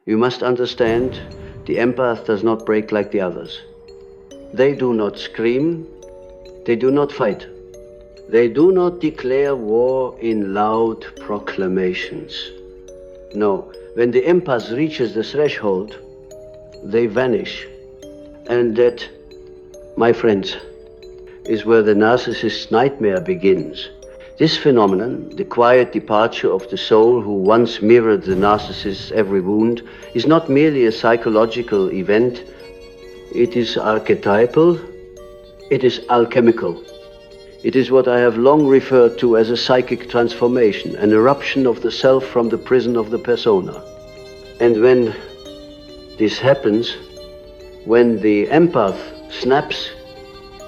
You must understand, the empath does not break like the others. They do not scream, they do not fight. They do not declare war in loud proclamations. No, when the empath reaches the threshold, they vanish. And that, my friends, is where the narcissist's nightmare begins. This phenomenon, the quiet departure of the soul who once mirrored the narcissist's every wound, is not merely a psychological event. It is archetypal, it is alchemical. It is what I have long referred to as a psychic transformation, an eruption of the self from the prison of the persona. And when this happens, when the empath snaps,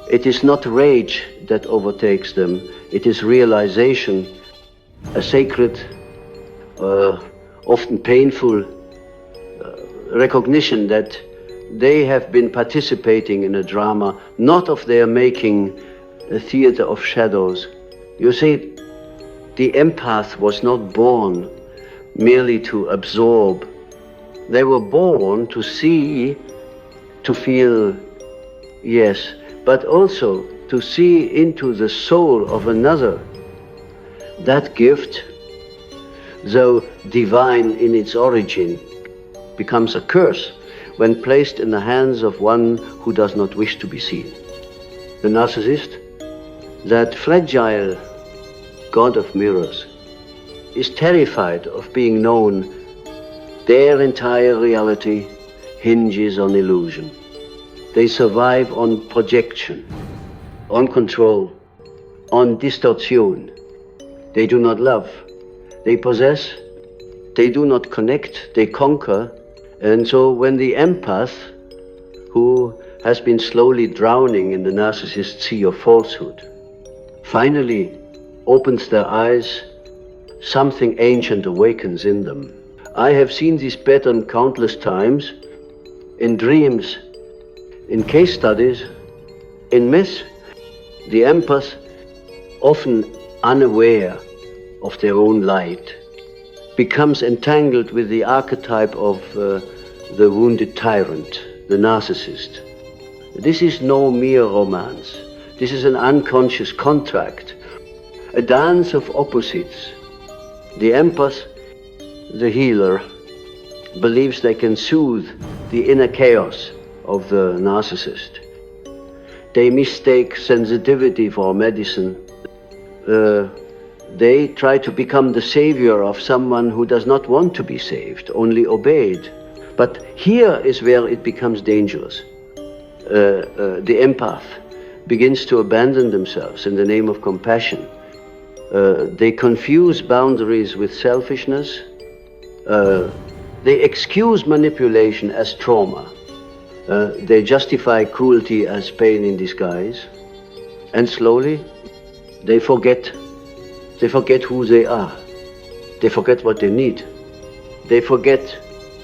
it is not rage that overtakes them, it is realization, a sacred, often painful recognition that they have been participating in a drama, not of their making, a theater of shadows. You see, the empath was not born merely to absorb. They were born to see, to feel, yes, but also to see into the soul of another. That gift, though divine in its origin, becomes a curse when placed in the hands of one who does not wish to be seen. The narcissist, that fragile god of mirrors, is terrified of being known. Their entire reality hinges on illusion. They survive on projection, on control, on distortion. They do not love, they possess, they do not connect, they conquer. And so when the empath, who has been slowly drowning in the narcissist's sea of falsehood, finally opens their eyes, something ancient awakens in them. I have seen this pattern countless times, in dreams, in case studies, in myths. The empath, often unaware of their own light, becomes entangled with the archetype of the wounded tyrant, the narcissist. This is no mere romance. This is an unconscious contract, a dance of opposites. The empath, the healer, believes they can soothe the inner chaos of the narcissist. They mistake sensitivity for medicine. They try to become the savior of someone who does not want to be saved, only obeyed. But here is where it becomes dangerous. The empath begins to abandon themselves in the name of compassion. They confuse boundaries with selfishness. They excuse manipulation as trauma. They justify cruelty as pain in disguise. And slowly, they forget who they are. They forget what they need. They forget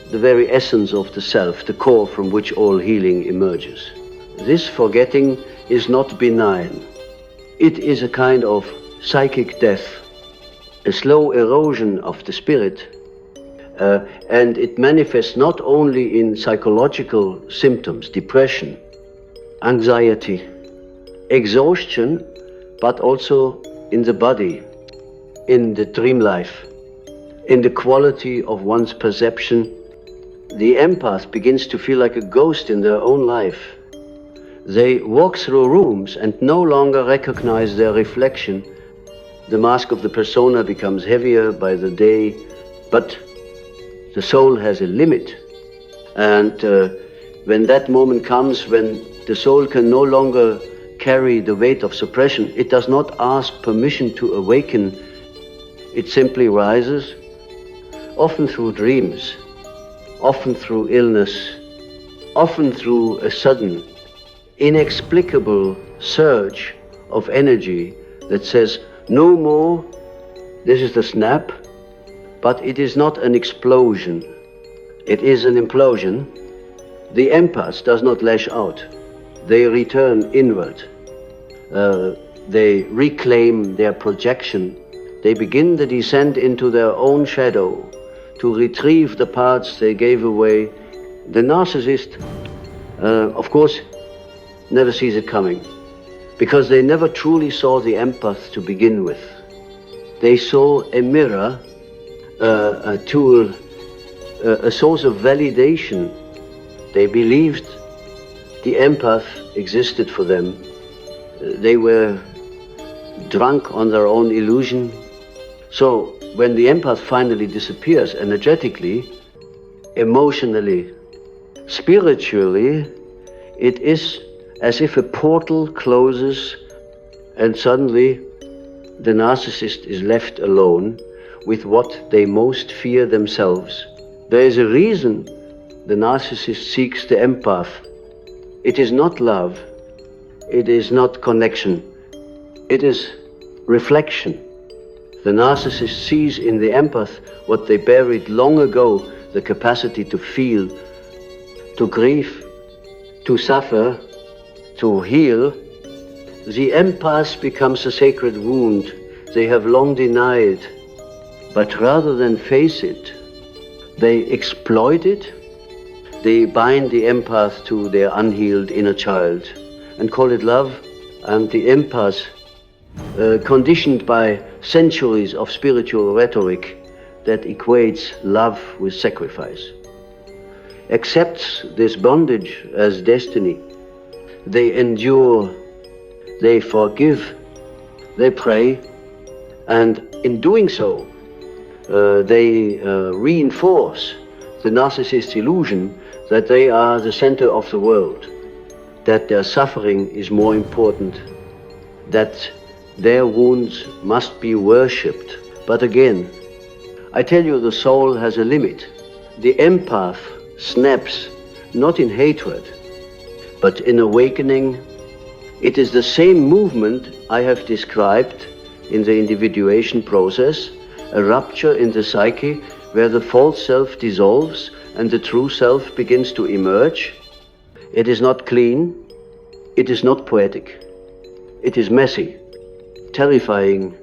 the very essence of the self, the core from which all healing emerges. This forgetting is not benign. It is a kind of psychic death, a slow erosion of the spirit, and it manifests not only in psychological symptoms, depression, anxiety, exhaustion, but also in the body, in the dream life, in the quality of one's perception. The empath begins to feel like a ghost in their own life. They walk through rooms and no longer recognize their reflection. The mask of the persona becomes heavier by the day, but the soul has a limit. And when that moment comes, when the soul can no longer carry the weight of suppression, it does not ask permission to awaken. It simply rises, often through dreams, often through illness, often through a sudden, inexplicable surge of energy that says, no more. This is the snap, but it is not an explosion. It is an implosion. The empath does not lash out. They return inward. They reclaim their projection. They begin the descent into their own shadow, to retrieve the parts they gave away. The narcissist, of course, never sees it coming, because they never truly saw the empath to begin with. They saw a mirror, a tool, a source of validation. They believed the empath existed for them. They were drunk on their own illusion. So when the empath finally disappears, energetically, emotionally, spiritually, it is as if a portal closes and suddenly the narcissist is left alone with what they most fear themselves. There is a reason the narcissist seeks the empath. It is not love, it is not connection, it is reflection. The narcissist sees in the empath what they buried long ago, the capacity to feel, to grieve, to suffer, to heal. The empath becomes a sacred wound they have long denied, but rather than face it, they exploit it. They bind the empath to their unhealed inner child and call it love, and the empath, conditioned by centuries of spiritual rhetoric that equates love with sacrifice, accepts this bondage as destiny. They endure, they forgive, they pray, and in doing so, they reinforce the narcissist's illusion that they are the center of the world, that their suffering is more important, that their wounds must be worshipped. But again, I tell you, the soul has a limit. The empath snaps not in hatred, but in awakening. It is the same movement I have described in the individuation process, a rupture in the psyche where the false self dissolves and the true self begins to emerge. It is not clean, it is not poetic, it is messy, terrifying,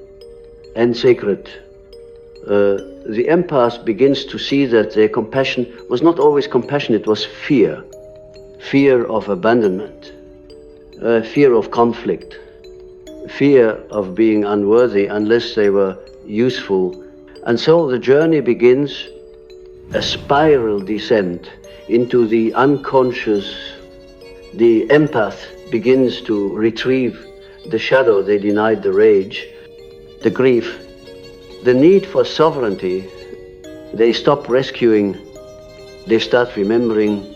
and sacred. The empath begins to see that their compassion was not always compassion, it was fear. Fear of abandonment, fear of conflict, fear of being unworthy unless they were useful. And so the journey begins, a spiral descent into the unconscious. The empath begins to retrieve the shadow they denied, the rage, the grief, the need for sovereignty. They stop rescuing, they start remembering.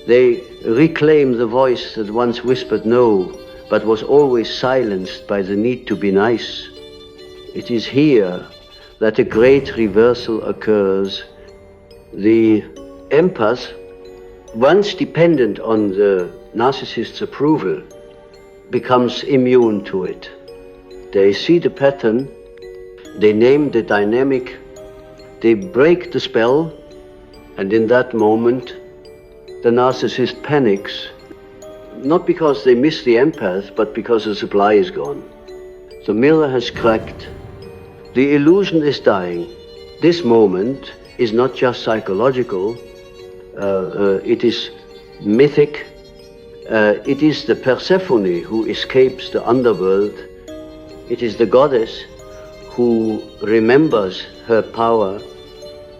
They reclaim the voice that once whispered no, but was always silenced by the need to be nice. It is here that a great reversal occurs. The empath, once dependent on the narcissist's approval, becomes immune to it. They see the pattern, they name the dynamic, they break the spell, and in that moment, the narcissist panics, not because they miss the empath, but because the supply is gone. The mirror has cracked. The illusion is dying. This moment is not just psychological, it is mythic. It is the Persephone who escapes the underworld. It is the goddess who remembers her power.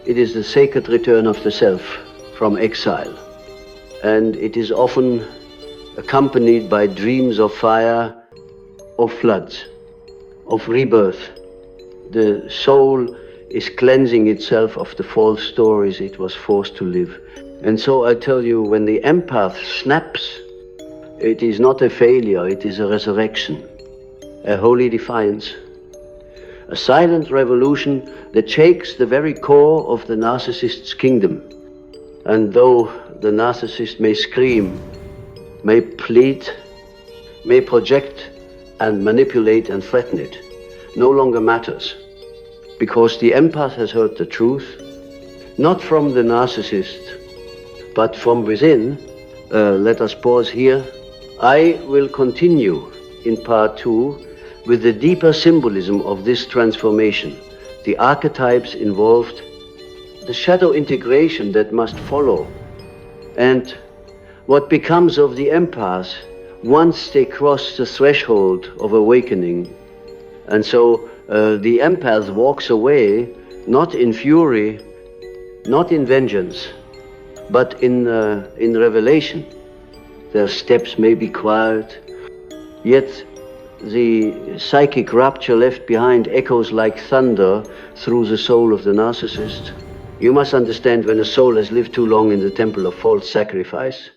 It is the sacred return of the self from exile. And it is often accompanied by dreams of fire, of floods, of rebirth. The soul is cleansing itself of the false stories it was forced to live. And so I tell you, when the empath snaps, it is not a failure, it is a resurrection, a holy defiance, a silent revolution that shakes the very core of the narcissist's kingdom. And though the narcissist may scream, may plead, may project and manipulate and threaten it, no longer matters, because the empath has heard the truth, not from the narcissist, but from within. Let us pause here. I will continue in part 2 with the deeper symbolism of this transformation, the archetypes involved, the shadow integration that must follow, and what becomes of the empaths once they cross the threshold of awakening. And so the empath walks away, not in fury, not in vengeance, but in revelation. Their steps may be quiet, yet the psychic rapture left behind echoes like thunder through the soul of the narcissist. You must understand, when a soul has lived too long in the temple of false sacrifice,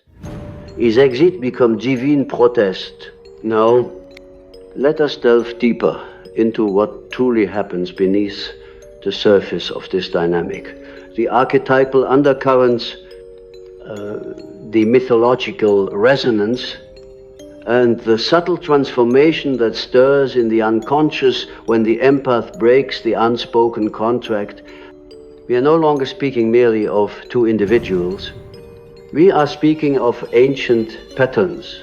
his exit becomes divine protest. Now, let us delve deeper into what truly happens beneath the surface of this dynamic. The archetypal undercurrents, the mythological resonance, and the subtle transformation that stirs in the unconscious when the empath breaks the unspoken contract. We are no longer speaking merely of two individuals. We are speaking of ancient patterns,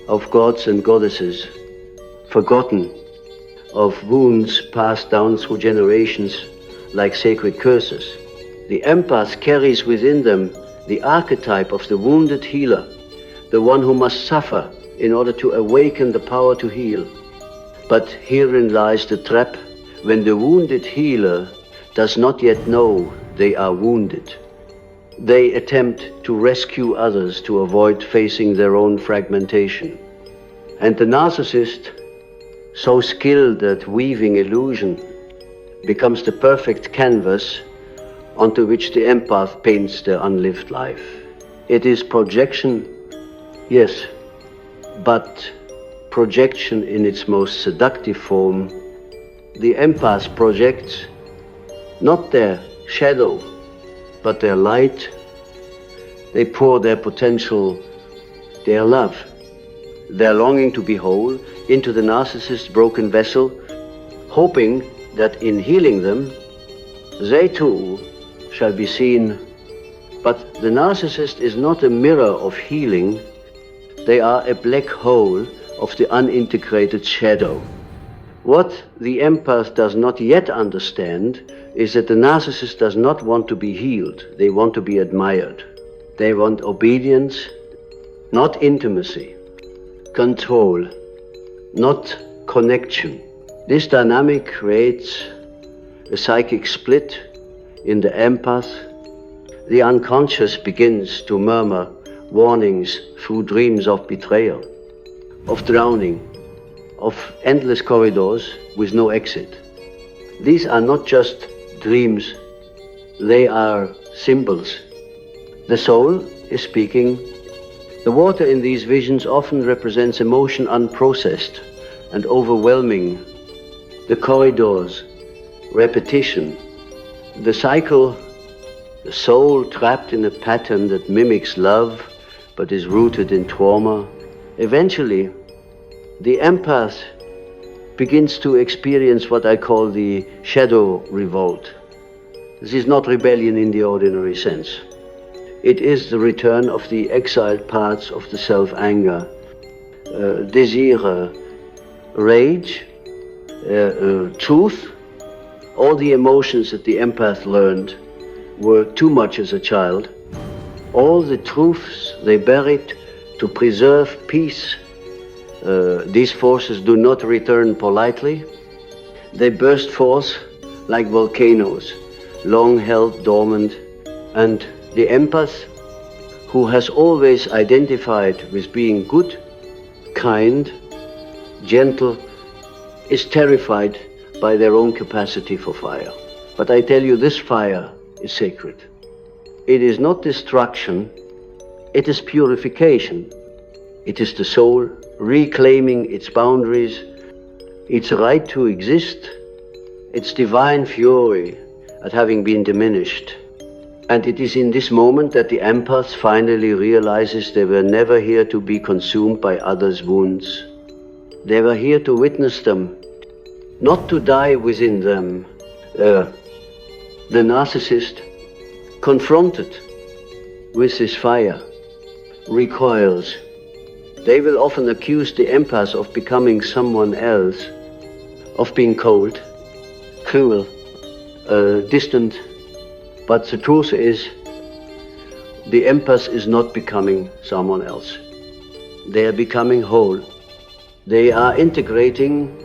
of gods and goddesses, forgotten, of wounds passed down through generations like sacred curses. The empath carries within them the archetype of the wounded healer, the one who must suffer in order to awaken the power to heal. But herein lies the trap, when the wounded healer does not yet know they are wounded. They attempt to rescue others to avoid facing their own fragmentation. And the narcissist, so skilled at weaving illusion, becomes the perfect canvas onto which the empath paints their unlived life. It is projection, yes, but projection in its most seductive form. The empath projects not their shadow, but their light. They pour their potential, their love, their longing to be whole into the narcissist's broken vessel, hoping that in healing them, they too shall be seen. But the narcissist is not a mirror of healing. They are a black hole of the unintegrated shadow. What the empath does not yet understand is that the narcissist does not want to be healed. They want to be admired. They want obedience, not intimacy, control, not connection. This dynamic creates a psychic split in the empath. The unconscious begins to murmur warnings through dreams of betrayal, of drowning, of endless corridors with no exit. These are not just dreams, they are symbols. The soul is speaking. The water in these visions often represents emotion unprocessed and overwhelming. The corridors, repetition, the cycle, the soul trapped in a pattern that mimics love but is rooted in trauma. Eventually, the empath begins to experience what I call the shadow revolt. This is not rebellion in the ordinary sense. It is the return of the exiled parts of the self-anger, desire, rage, truth. All the emotions that the empath learned were too much as a child. All the truths they buried to preserve peace. These forces do not return politely. They burst forth like volcanoes, long held dormant. And the empath, who has always identified with being good, kind, gentle, is terrified by their own capacity for fire. But I tell you, this fire is sacred. It is not destruction, it is purification. It is the soul reclaiming its boundaries, its right to exist, its divine fury at having been diminished. And it is in this moment that the empath finally realizes they were never here to be consumed by others' wounds. They were here to witness them, not to die within them. The narcissist, confronted with this fire, recoils. They will often accuse the empath of becoming someone else, of being cold, cruel, distant, But the truth is, the empath is not becoming someone else. They are becoming whole. They are integrating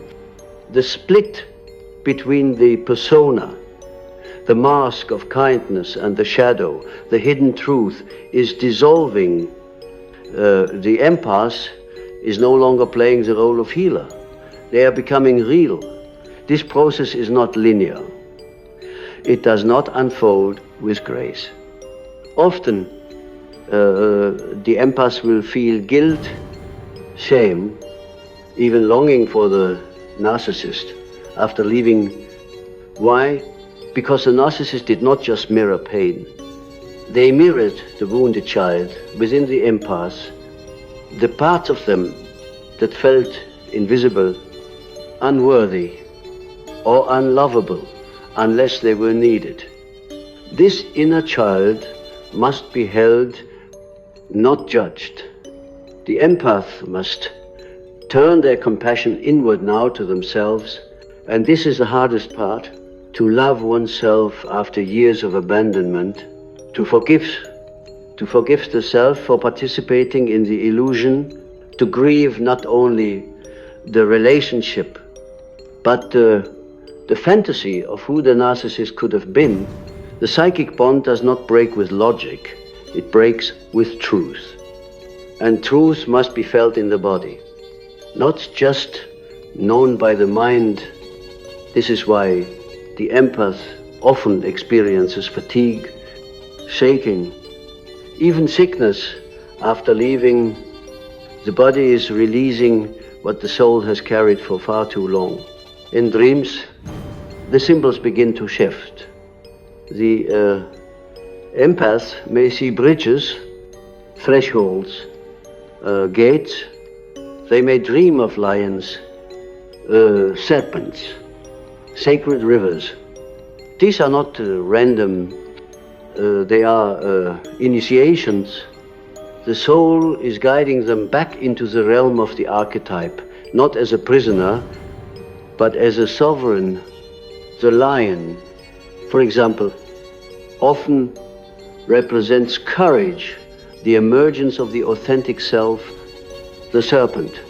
the split between the persona, the mask of kindness, and the shadow, the hidden truth, is dissolving. The empath is no longer playing the role of healer. They are becoming real. This process is not linear. It does not unfold with grace. Often, the empath will feel guilt, shame, even longing for the narcissist after leaving. Why? Because the narcissist did not just mirror pain. They mirrored the wounded child within the empath, the parts of them that felt invisible, unworthy, or unlovable unless they were needed. This inner child must be held, not judged. The empath must turn their compassion inward now to themselves, and this is the hardest part, to love oneself after years of abandonment, to forgive the self for participating in the illusion, to grieve not only the relationship, but the fantasy of who the narcissist could have been. The psychic bond does not break with logic, it breaks with truth. And truth must be felt in the body, not just known by the mind. This is why the empath often experiences fatigue, shaking, even sickness after leaving. The body is releasing what the soul has carried for far too long. In dreams, the symbols begin to shift. The empath may see bridges, thresholds, gates. They may dream of lions, serpents, sacred rivers. These are not random, they are initiations. The soul is guiding them back into the realm of the archetype, not as a prisoner, but as a sovereign. The lion, for example, often represents courage, the emergence of the authentic self. The serpent,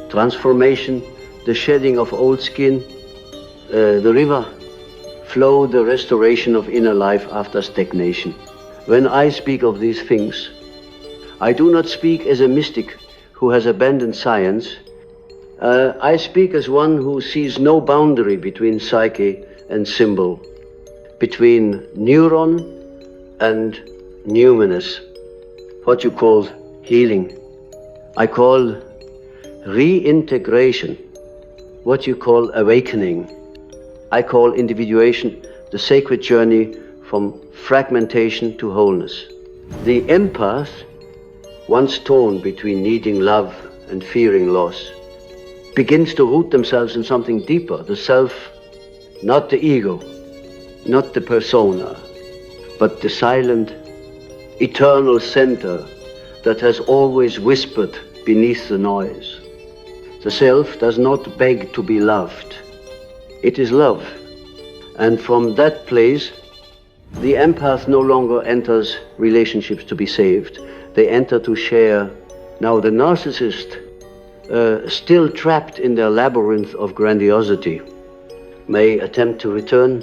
transformation, the shedding of old skin. The river, flow, the restoration of inner life after stagnation. When I speak of these things, I do not speak as a mystic who has abandoned science. I speak as one who sees no boundary between psyche and symbol, between neuron and numinous, what you call healing. I call reintegration, what you call awakening. I call individuation the sacred journey from fragmentation to wholeness. The empath, once torn between needing love and fearing loss, begins to root themselves in something deeper, the self, not the ego, not the persona, but the silent, eternal center that has always whispered beneath the noise. The self does not beg to be loved. It is love. And from that place, the empath no longer enters relationships to be saved. They enter to share. Now the narcissist, still trapped in their labyrinth of grandiosity, may attempt to return.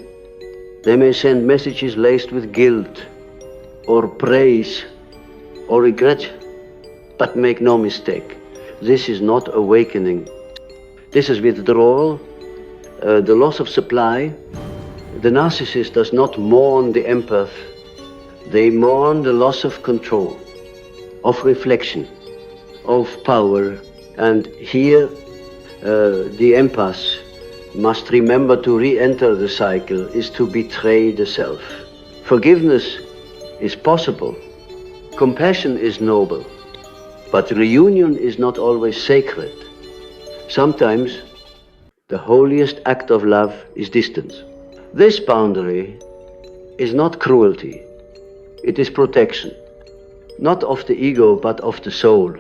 They may send messages laced with guilt or praise or regret, but make no mistake, this is not awakening. This is withdrawal, the loss of supply. The narcissist does not mourn the empath. They mourn the loss of control, of reflection, of power. And here, the empath must remember to re-enter the cycle is to betray the self. Forgiveness is possible. Compassion is noble. But reunion is not always sacred. Sometimes the holiest act of love is distance. This boundary is not cruelty. It is protection, not of the ego, but of the soul.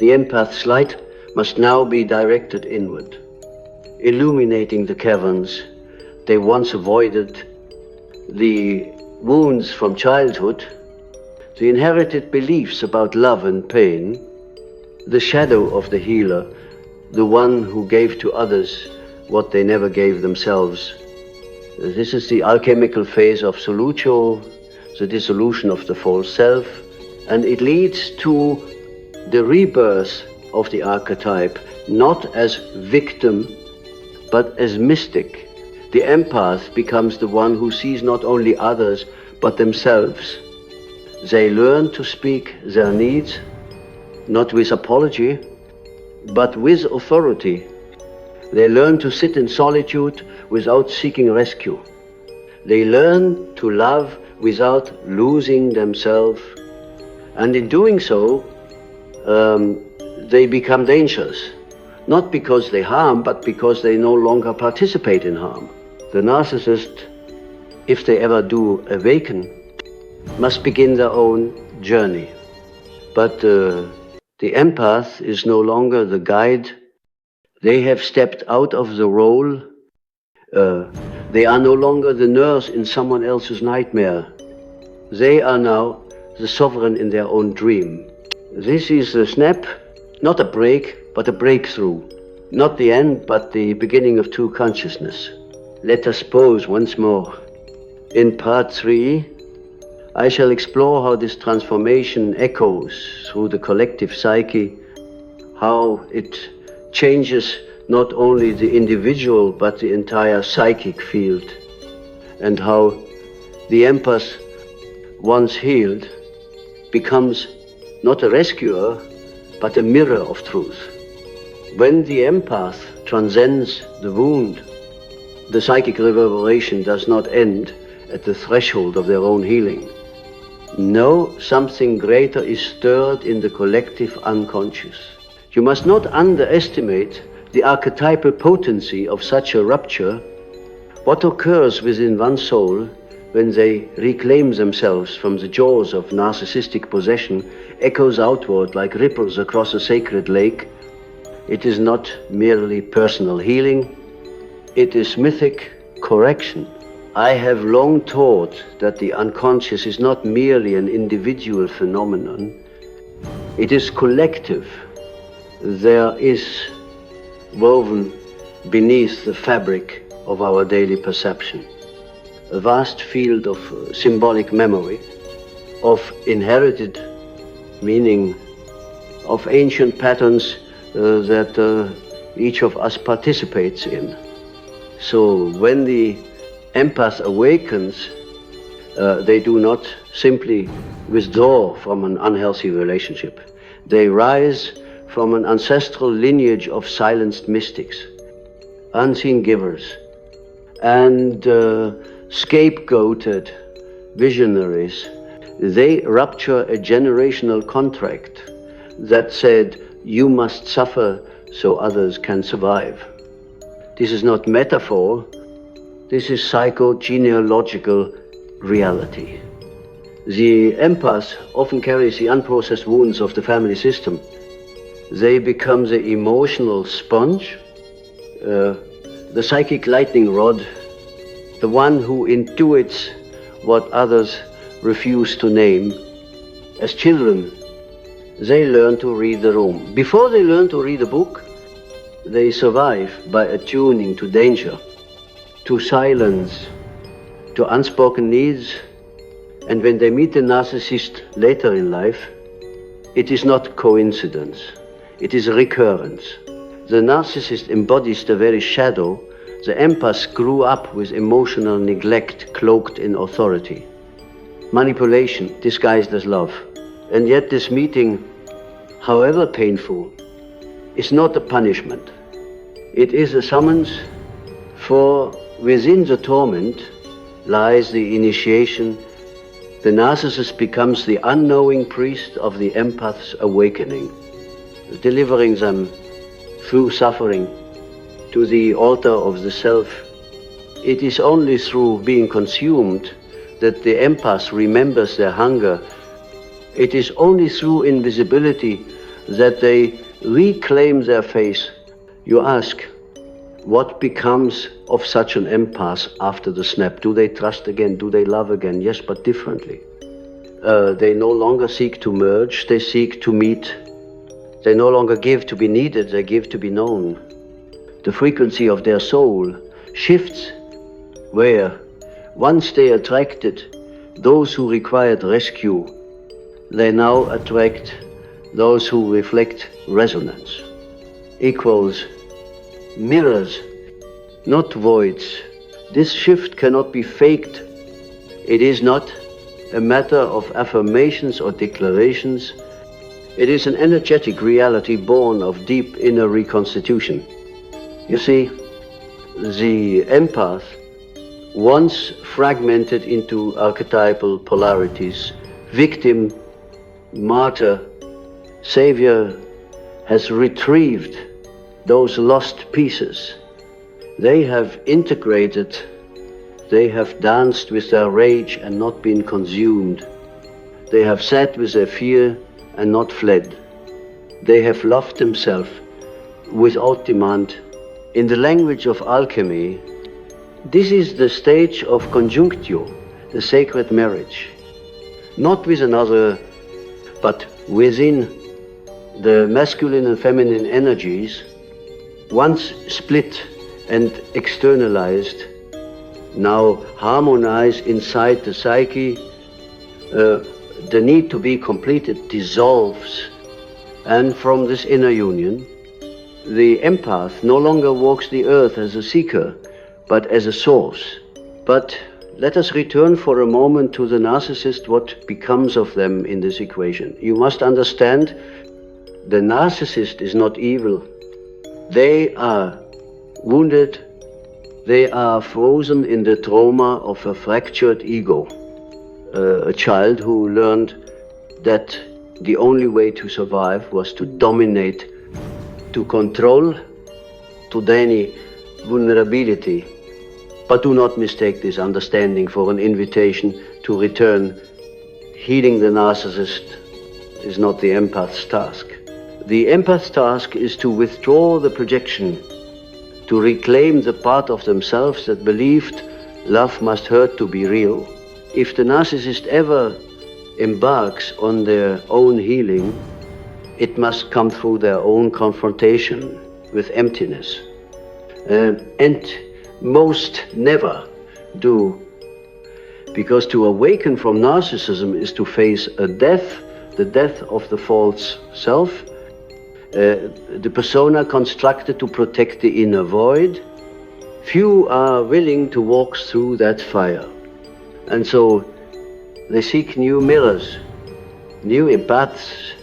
The empath's light must now be directed inward, illuminating the caverns they once avoided, the wounds from childhood, the inherited beliefs about love and pain, the shadow of the healer, the one who gave to others what they never gave themselves. This is the alchemical phase of solutio, the dissolution of the false self, and it leads to the rebirth of the archetype, not as victim, but as mystic. The empath becomes the one who sees not only others, but themselves. They learn to speak their needs, not with apology, but with authority. They learn to sit in solitude without seeking rescue. They learn to love without losing themselves. And in doing so, they become dangerous. Not because they harm, but because they no longer participate in harm. The narcissist, if they ever do awaken, must begin their own journey. But the empath is no longer the guide. They have stepped out of the role. They are no longer the nurse in someone else's nightmare. They are now the sovereign in their own dream. This is a snap, not a break, but a breakthrough. Not the end, but the beginning of true consciousness. Let us pause once more. In part 3, I shall explore how this transformation echoes through the collective psyche, how it changes not only the individual but the entire psychic field, and how the empath, once healed, becomes not a rescuer but a mirror of truth. When the empath transcends the wound, the psychic reverberation does not end at the threshold of their own healing. No, something greater is stirred in the collective unconscious. You must not underestimate the archetypal potency of such a rupture. What occurs within one soul when they reclaim themselves from the jaws of narcissistic possession echoes outward like ripples across a sacred lake. It is not merely personal healing, it is mythic correction. I have long taught that the unconscious is not merely an individual phenomenon, it is collective. There is woven beneath the fabric of our daily perception a vast field of symbolic memory, of inherited meaning, of ancient patterns that each of us participates in. So when the empath awakens, they do not simply withdraw from an unhealthy relationship. They rise from an ancestral lineage of silenced mystics, unseen givers, and scapegoated visionaries. They rupture a generational contract that said, you must suffer so others can survive. This is not metaphor, this is psychogenealogical reality. The empath often carries the unprocessed wounds of the family system. They become the emotional sponge, the psychic lightning rod, the one who intuits what others refuse to name. As children, they learn to read the room. Before they learn to read a book, they survive by attuning to danger, to silence, to unspoken needs. And when they meet the narcissist later in life, it is not coincidence, it is recurrence. The narcissist embodies the very shadow. The empath grew up with emotional neglect cloaked in authority, manipulation disguised as love. And yet this meeting, however painful, is not a punishment. It is a summons, for within the torment lies the initiation. The narcissist becomes the unknowing priest of the empath's awakening, delivering them through suffering to the altar of the self. It is only through being consumed that the empath remembers their hunger. It is only through invisibility that they reclaim their face. You ask, What becomes of such an empath after the snap? Do they trust again? Do they love again? Yes, but differently. They no longer seek to merge, they seek to meet. They no longer give to be needed, they give to be known. The frequency of their soul shifts where once they attracted those who required rescue, they now attract those who reflect resonance. Equals mirrors, not voids. This shift cannot be faked. It is not a matter of affirmations or declarations. It is an energetic reality born of deep inner reconstitution. You see, the empath, once fragmented into archetypal polarities, victim, martyr, savior, has retrieved those lost pieces. They have integrated, they have danced with their rage and not been consumed. They have sat with their fear and not fled. They have loved themselves without demand. In the language of alchemy, this is the stage of conjunctio, the sacred marriage. Not with another, but within the masculine and feminine energies, once split and externalized, now harmonize inside the psyche. The need to be completed dissolves, and from this inner union, the empath no longer walks the earth as a seeker, but as a source. But let us return for a moment to the narcissist, what becomes of them in this equation. You must understand, the narcissist is not evil. They are wounded, they are frozen in the trauma of a fractured ego. A child who learned that the only way to survive was to dominate, to control, to deny vulnerability. But do not mistake this understanding for an invitation to return. Healing the narcissist is not the empath's task. The empath's task is to withdraw the projection, to reclaim the part of themselves that believed love must hurt to be real. If the narcissist ever embarks on their own healing, it must come through their own confrontation with emptiness. And most never do, because to awaken from narcissism is to face a death, the death of the false self, the persona constructed to protect the inner void. Few are willing to walk through that fire. And so they seek new mirrors, new empaths,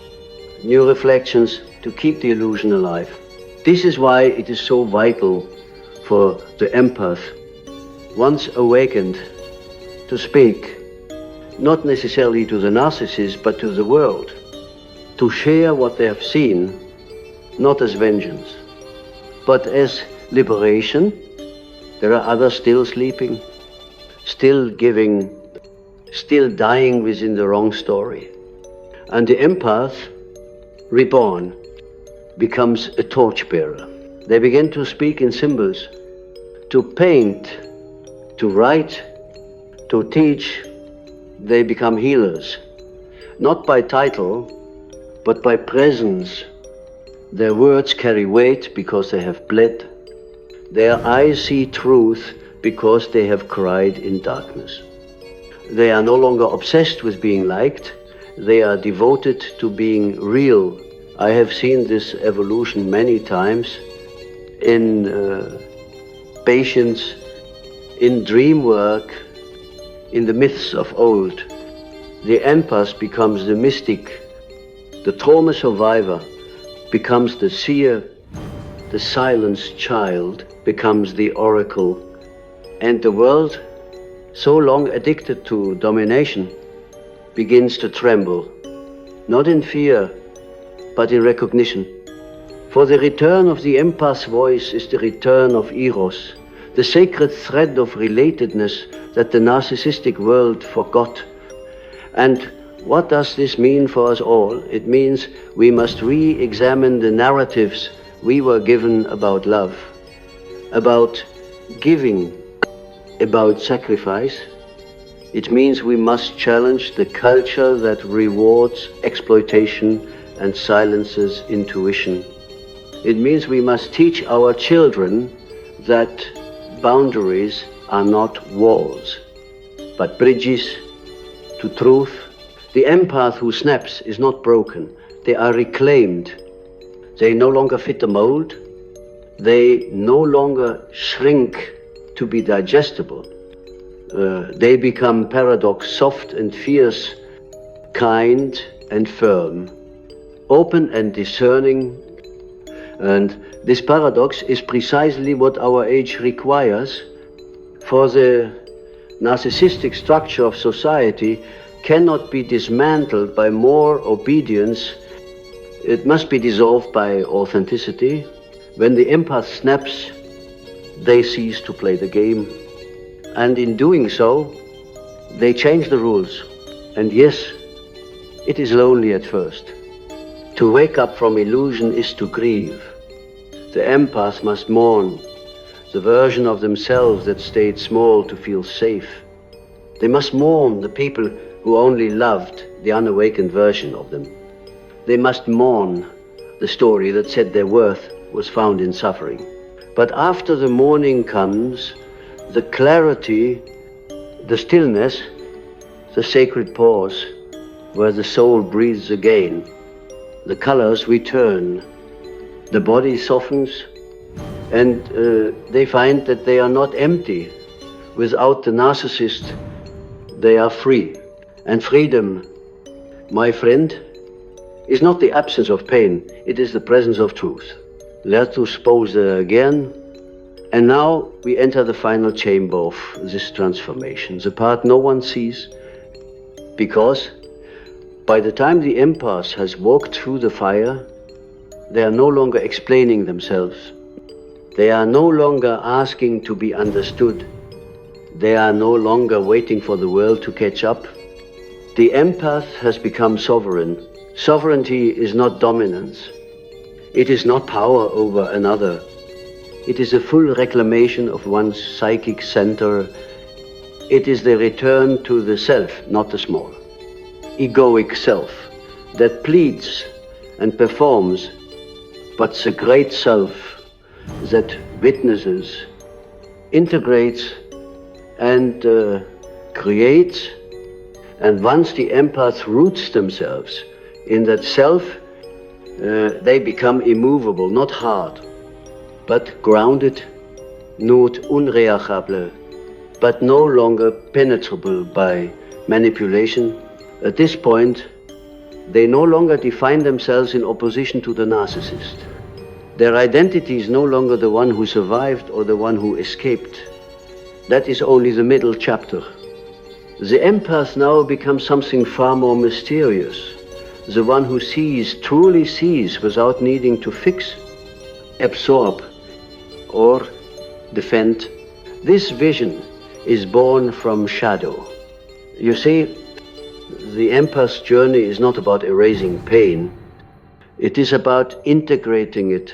new reflections to keep the illusion alive. This is why it is so vital for the empath, once awakened, to speak, not necessarily to the narcissist, but to the world, to share what they have seen, not as vengeance, but as liberation. There are others still sleeping, still giving, still dying within the wrong story. And the empath, reborn, becomes a torchbearer. They begin to speak in symbols, to paint, to write, to teach. They become healers, not by title, but by presence. Their words carry weight because they have bled. Their eyes see truth because they have cried in darkness. They are no longer obsessed with being liked. They are devoted to being real. I have seen this evolution many times in patience, in dream work, in the myths of old. The empath becomes the mystic. The trauma survivor becomes the seer. The silenced child becomes the oracle. And the world, so long addicted to domination, begins to tremble, not in fear, but in recognition. For the return of the empath's voice is the return of Eros, the sacred thread of relatedness that the narcissistic world forgot. And what does this mean for us all? It means we must re-examine the narratives we were given about love. about giving, about sacrifice. It means we must challenge the culture that rewards exploitation and silences intuition. It means we must teach our children that boundaries are not walls, but bridges to truth. The empath who snaps is not broken. They are reclaimed. They no longer fit the mold. They no longer shrink to be digestible. They become paradox, soft and fierce, kind and firm, open and discerning. And this paradox is precisely what our age requires, for the narcissistic structure of society cannot be dismantled by more obedience. It must be dissolved by authenticity. When the empath snaps, they cease to play the game. And in doing so, they change the rules. And yes, it is lonely at first. To wake up from illusion is to grieve. The empath must mourn the version of themselves that stayed small to feel safe. They must mourn the people who only loved the unawakened version of them. They must mourn the story that said their worth was found in suffering. But after the mourning comes the clarity, the stillness, the sacred pause, where the soul breathes again. The colors return, the body softens, and they find that they are not empty. Without the narcissist, they are free. And freedom, my friend, is not the absence of pain, it is the presence of truth. Let us pause again. And now we enter the final chamber of this transformation, the part no one sees, because by the time the empath has walked through the fire, they are no longer explaining themselves. They are no longer asking to be understood. They are no longer waiting for the world to catch up. The empath has become sovereign. Sovereignty is not dominance. It is not power over another. It is a full reclamation of one's psychic center. It is the return to the self, not the small, egoic self that pleads and performs, but the great self that witnesses, integrates and creates. And once the empath roots themselves in that self, they become immovable, not hard, but grounded, not unreachable, but no longer penetrable by manipulation. At this point, they no longer define themselves in opposition to the narcissist. Their identity is no longer the one who survived or the one who escaped. That is only the middle chapter. The empath now becomes something far more mysterious. The one who sees, truly sees, without needing to fix, absorb, or defend. This vision is born from shadow. You see, the empath's journey is not about erasing pain. It is about integrating it.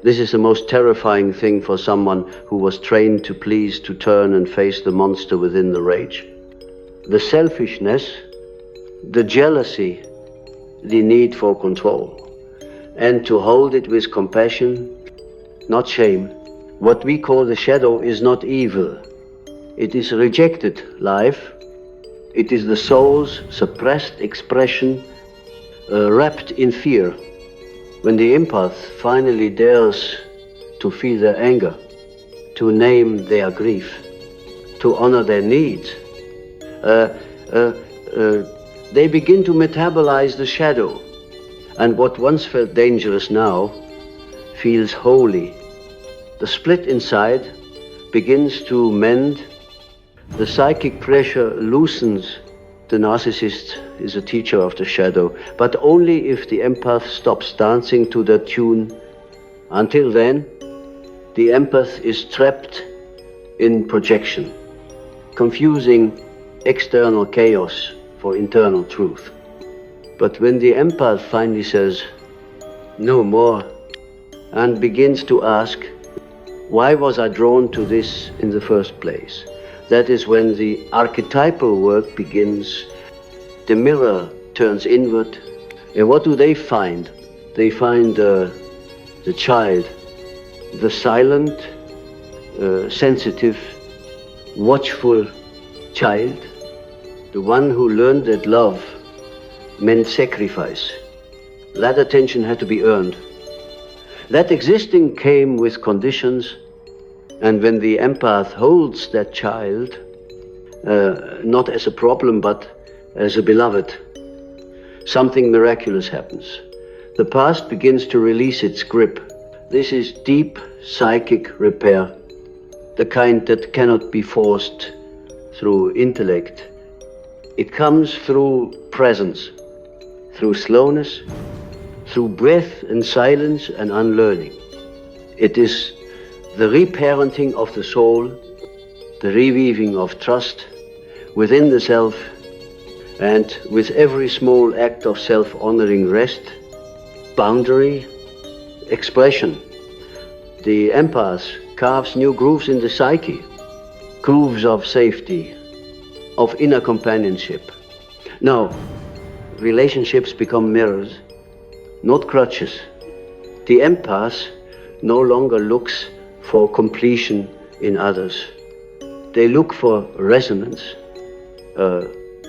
This is the most terrifying thing for someone who was trained to please, to turn and face the monster within the rage. The selfishness, the jealousy, the need for control, and to hold it with compassion, not shame. What we call the shadow is not evil. It is rejected life. It is the soul's suppressed expression, wrapped in fear. When the empath finally dares to feel their anger, to name their grief, to honor their needs, they begin to metabolize the shadow. And what once felt dangerous now feels holy. The split inside begins to mend. The psychic pressure loosens. The narcissist is a teacher of the shadow, but only if the empath stops dancing to that tune. Until then, the empath is trapped in projection, confusing external chaos for internal truth. But when the empath finally says, no more, and begins to ask, Why was I drawn to this in the first place? That is when the archetypal work begins, the mirror turns inward. And what do they find? They find the child, the silent, sensitive, watchful child, the one who learned that love meant sacrifice. That attention had to be earned. That existing came with conditions, and when the empath holds that child, not as a problem but as a beloved, something miraculous happens. The past begins to release its grip. This is deep psychic repair, the kind that cannot be forced through intellect. It comes through presence, through slowness, through breath and silence and unlearning. It is the reparenting of the soul, the reweaving of trust within the self, and with every small act of self-honoring rest, boundary, expression, the empath carves new grooves in the psyche, grooves of safety, of inner companionship. Now, relationships become mirrors, not crutches. The empath no longer looks for completion in others. They look for resonance.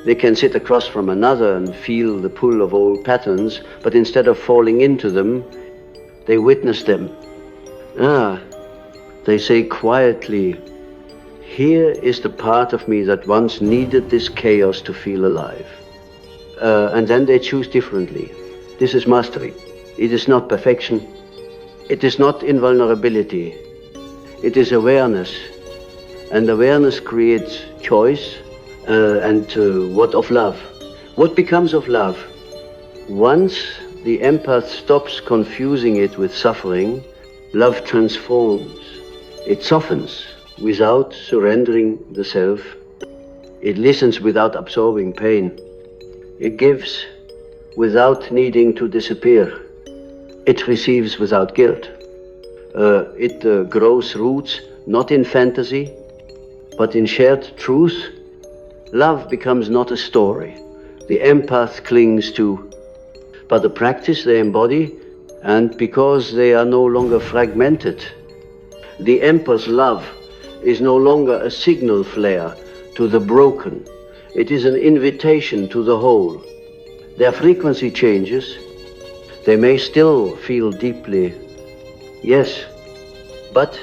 They can sit across from another and feel the pull of old patterns, but instead of falling into them, they witness them. They say quietly, here is the part of me that once needed this chaos to feel alive. And then they choose differently. This is mastery. It is not perfection. It is not invulnerability. It is awareness. And awareness creates choice. And what of love? What becomes of love? Once the empath stops confusing it with suffering, love transforms. It softens without surrendering the self. It listens without absorbing pain. It gives without needing to disappear. It receives without guilt. It grows roots not in fantasy, but in shared truth. Love becomes not a story the empath clings to, but a practice they embody, and because they are no longer fragmented, the empath's love is no longer a signal flare to the broken. It is an invitation to the whole. Their frequency changes. They may still feel deeply, yes, but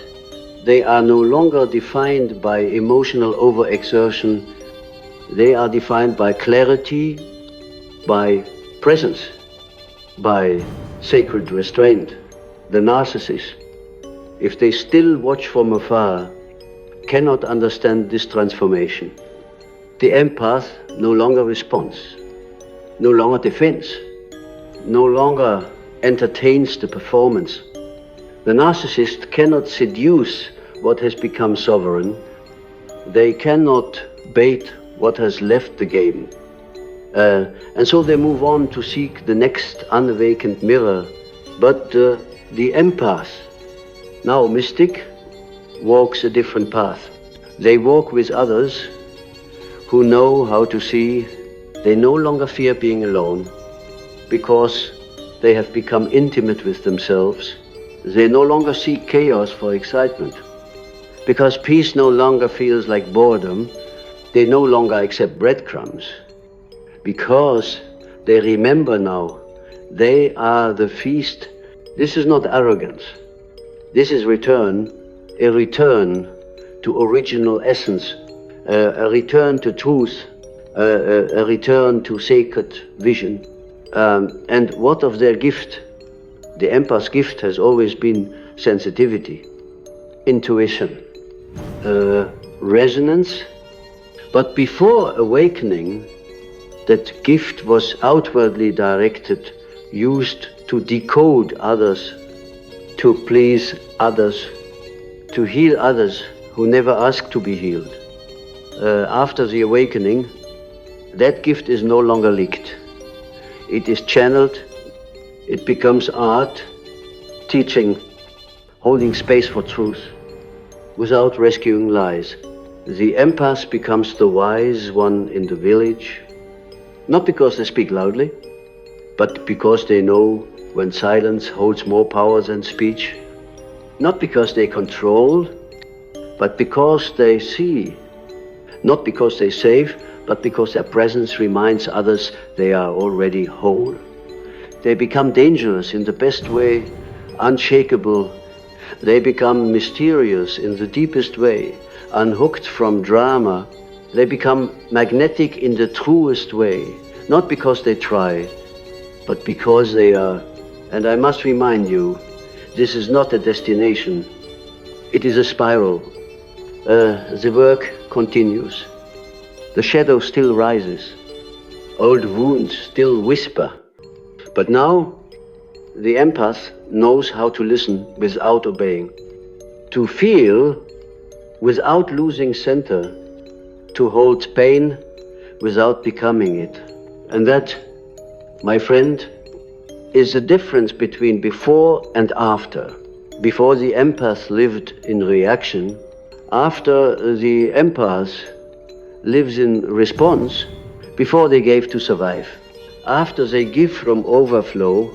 they are no longer defined by emotional overexertion. They are defined by clarity, by presence, by sacred restraint. The narcissist, if they still watch from afar, cannot understand this transformation. The empath no longer responds, no longer defends, no longer entertains the performance. The narcissist cannot seduce what has become sovereign. They cannot bait what has left the game. And so they move on to seek the next unvacant mirror. But the empath, now mystic, walks a different path. They walk with others who know how to see. They no longer fear being alone because they have become intimate with themselves. They no longer seek chaos for excitement because peace no longer feels like boredom. They no longer accept breadcrumbs because they remember now they are the feast. This is not arrogance. This is return, a return to original essence, a return to truth, a return to sacred vision. And what of their gift? The empath's gift has always been sensitivity, intuition, resonance. But before awakening, that gift was outwardly directed, used to decode others, to please others, to heal others who never asked to be healed. After the awakening, that gift is no longer leaked. It is channeled, it becomes art, teaching, holding space for truth. without rescuing lies. The empath becomes the wise one in the village, not because they speak loudly, but because they know when silence holds more power than speech. Not because they control, but because they see. Not because they save, but because their presence reminds others they are already whole. They become dangerous in the best way, unshakable. They become mysterious in the deepest way, unhooked from drama. They become magnetic in the truest way, not because they try, but because they are. And I must remind you, this is not a destination. It is a spiral. The work continues. The shadow still rises. Old wounds still whisper. But now, the empath knows how to listen without obeying, to feel without losing center, to hold pain without becoming it. And that, my friend, is the difference between before and after. Before, the empath lived in reaction. After, the empath lives in response. Before, they gave to survive. After, they give from overflow.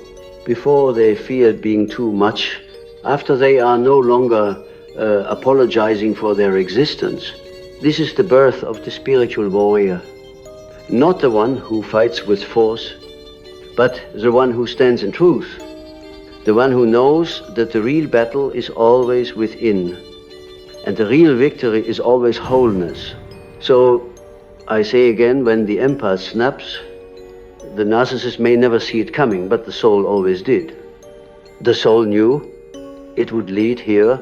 Before, they feared being too much. After, they are no longer apologizing for their existence. This is the birth of the spiritual warrior. Not the one who fights with force, but the one who stands in truth. The one who knows that the real battle is always within, and the real victory is always wholeness. So, I say again, when the empath snaps, the narcissist may never see it coming, but the soul always did. The soul knew it would lead here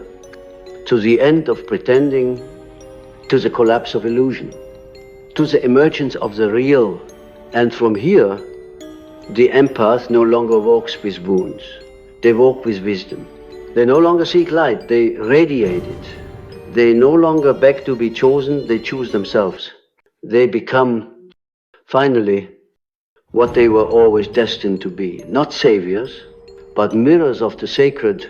to the end of pretending, to the collapse of illusion, to the emergence of the real. And from here, the empath no longer walks with wounds. They walk with wisdom. They no longer seek light, they radiate it. They no longer beg to be chosen, they choose themselves. They become, finally, what they were always destined to be. Not saviors, but mirrors of the sacred.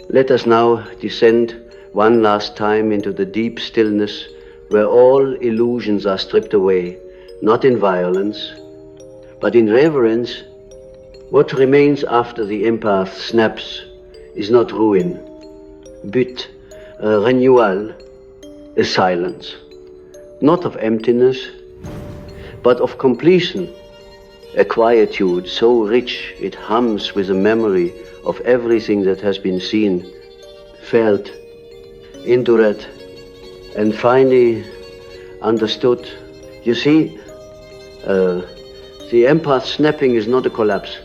Let us now descend one last time into the deep stillness where all illusions are stripped away, not in violence, but in reverence. What remains after the empath snaps is not ruin, but a renewal, a silence, not of emptiness, but of completion, a quietude so rich it hums with a memory of everything that has been seen, felt, endured, and finally understood. You see, the empath snapping is not a collapse.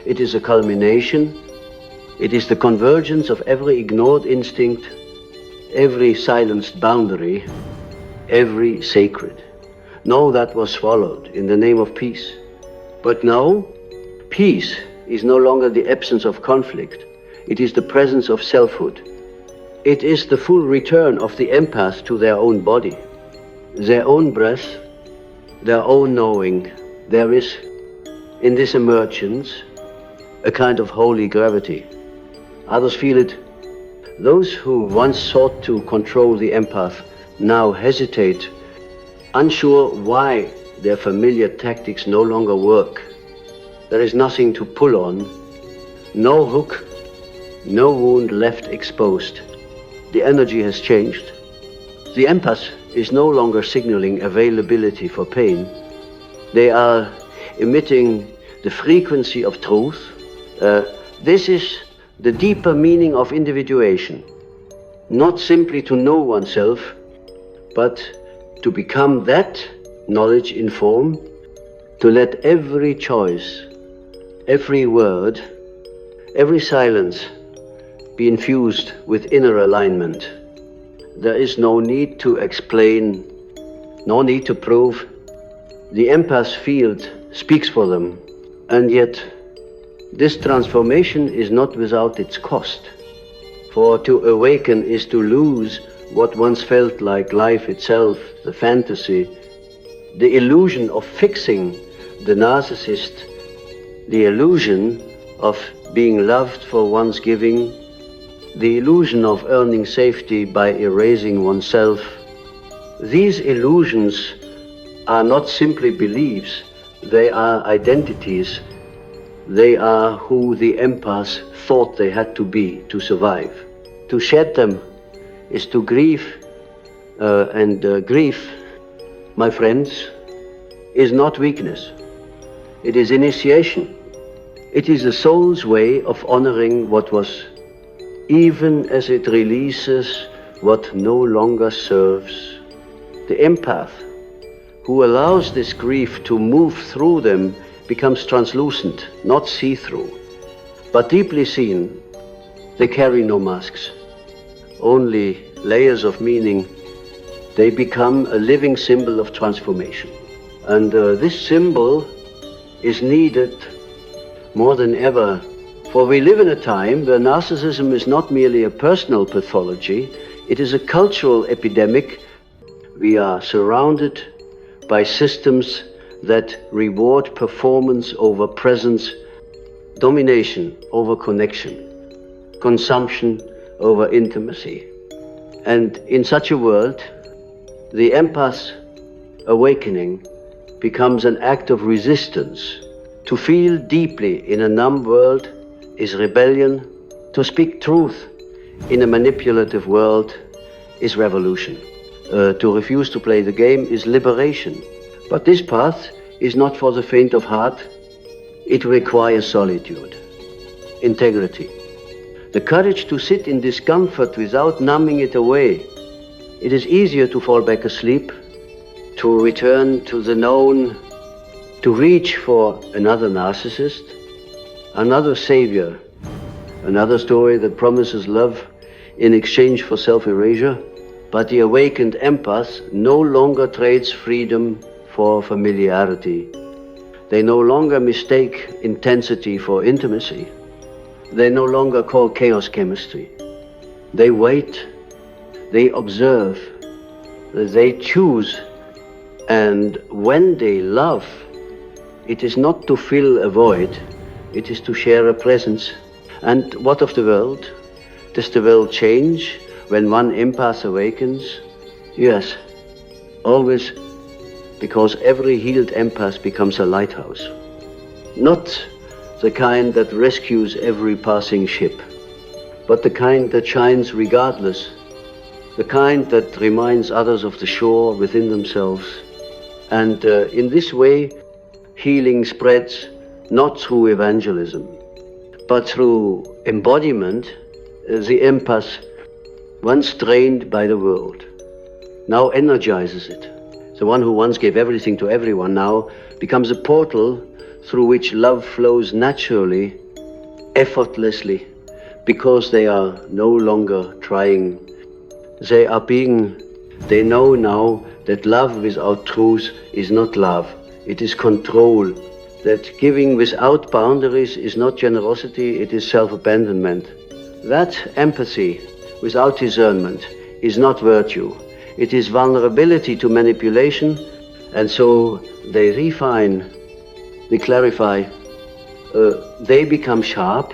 It is a culmination. It is the convergence of every ignored instinct, every silenced boundary, every sacred. No, that was swallowed in the name of peace. But now, peace is no longer the absence of conflict. It is the presence of selfhood. It is the full return of the empath to their own body, their own breath, their own knowing. There is, in this emergence, a kind of holy gravity. Others feel it. Those who once sought to control the empath now hesitate, unsure why their familiar tactics no longer work. There is nothing to pull on, no hook, no wound left exposed. The energy has changed. The empath is no longer signaling availability for pain. They are emitting the frequency of truth. This is the deeper meaning of individuation. Not simply to know oneself, but to become that knowledge in form, to let every choice, every word, every silence be infused with inner alignment. There is no need to explain, no need to prove. The empath field speaks for them, and yet this transformation is not without its cost. For to awaken is to lose what once felt like life itself, the fantasy, the illusion of fixing the narcissist, the illusion of being loved for one's giving, the illusion of earning safety by erasing oneself. These illusions are not simply beliefs, they are identities. They are who the empaths thought they had to be to survive. To shed them is to grieve, and grief, my friends, is not weakness. It is initiation. It is the soul's way of honoring what was, even as it releases what no longer serves. The empath who allows this grief to move through them becomes translucent, not see-through, but deeply seen. They carry no masks, only layers of meaning. They become a living symbol of transformation. And this symbol is needed more than ever, for we live in a time where narcissism is not merely a personal pathology, it is a cultural epidemic. We are surrounded by systems that reward performance over presence, domination over connection, consumption over intimacy. And in such a world, the empath's awakening becomes an act of resistance. To feel deeply in a numb world is rebellion. To speak truth in a manipulative world is revolution. To refuse to play the game is liberation. But this path is not for the faint of heart. It requires solitude, integrity, the courage to sit in discomfort without numbing it away. It is easier to fall back asleep, to return to the known, to reach for another narcissist, another savior, another story that promises love in exchange for self-erasure. But the awakened empath no longer trades freedom for familiarity. They no longer mistake intensity for intimacy. They no longer call chaos chemistry. They wait, they observe, they choose, and when they love, it is not to fill a void, it is to share a presence. And what of the world? Does the world change when one empath awakens? Yes, always, because every healed empath becomes a lighthouse. Not the kind that rescues every passing ship, but the kind that shines regardless, the kind that reminds others of the shore within themselves. And in this way, healing spreads not through evangelism, but through embodiment. The empath, once drained by the world, now energizes it. The one who once gave everything to everyone now becomes a portal through which love flows naturally, effortlessly, because they are no longer trying. They are being. They know now that love without truth is not love, it is control. That giving without boundaries is not generosity, it is self-abandonment. That empathy without discernment is not virtue. It is vulnerability to manipulation, and so they refine, they clarify, they become sharp,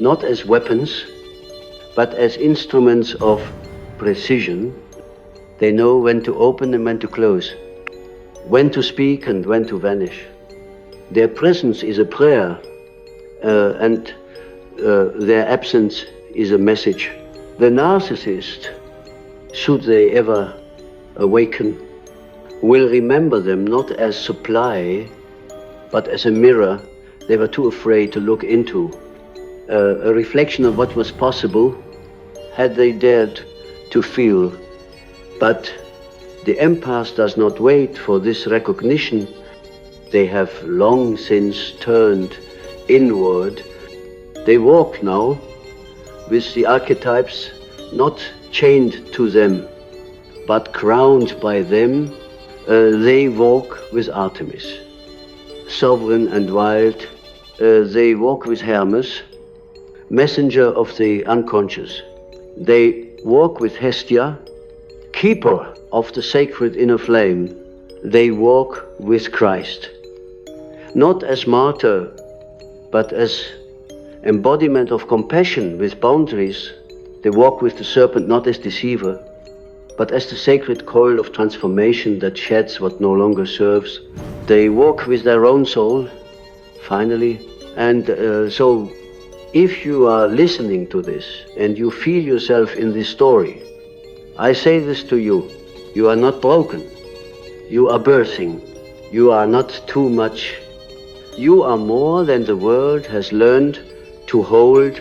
not as weapons, but as instruments of precision. They know when to open and when to close, when to speak and when to vanish. Their presence is a prayer, and their absence is a message. The narcissist, should they ever awaken, will remember them not as supply, but as a mirror they were too afraid to look into, a reflection of what was possible had they dared to feel. But the empath does not wait for this recognition. They have long since turned inward. They walk now with the archetypes not chained to them, but crowned by them. They walk with Artemis, sovereign and wild. They walk with Hermes, messenger of the unconscious. They walk with Hestia, keeper of the sacred inner flame. They walk with Christ, not as martyr, but as embodiment of compassion with boundaries. They walk with the serpent not as deceiver, but as the sacred coil of transformation that sheds what no longer serves. They walk with their own soul, finally. And so if you are listening to this and you feel yourself in this story, I say this to you: you are not broken. You are birthing. You are not too much. You are more than the world has learned to hold.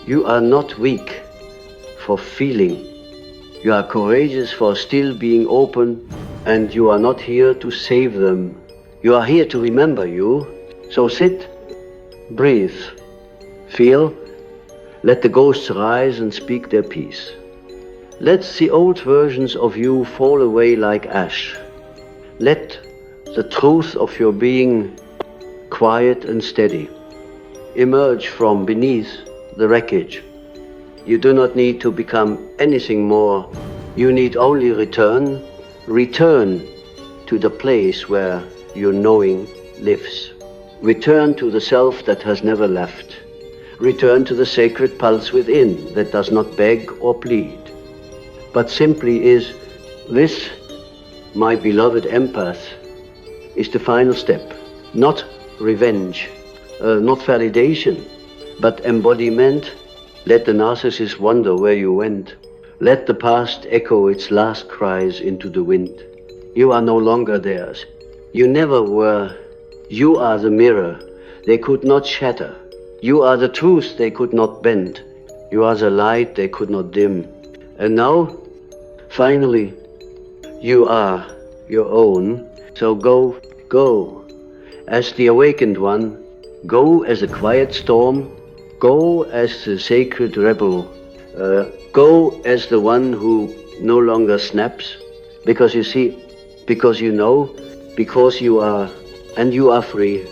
You are not weak for feeling. You are courageous for still being open, and you are not here to save them. You are here to remember you. So sit, breathe, feel, let the ghosts rise and speak their peace. Let the old versions of you fall away like ash. Let the truth of your being, quiet and steady, emerge from beneath the wreckage. You do not need to become anything more. You need only return to the place where your knowing lives. Return to the self that has never left. Return to the sacred pulse within that does not beg or plead, but simply is. This, my beloved empath, is the final step. Not revenge, not validation, but embodiment. Let the narcissist wonder where you went. Let the past echo its last cries into the wind. You are no longer theirs. You never were. You are the mirror they could not shatter. You are the truth they could not bend. You are the light they could not dim. And now, finally, you are your own. So go as the awakened one. Go as a quiet storm. Go as the sacred rebel. Go as the one who no longer snaps. Because you see, because you know, because you are, and you are free.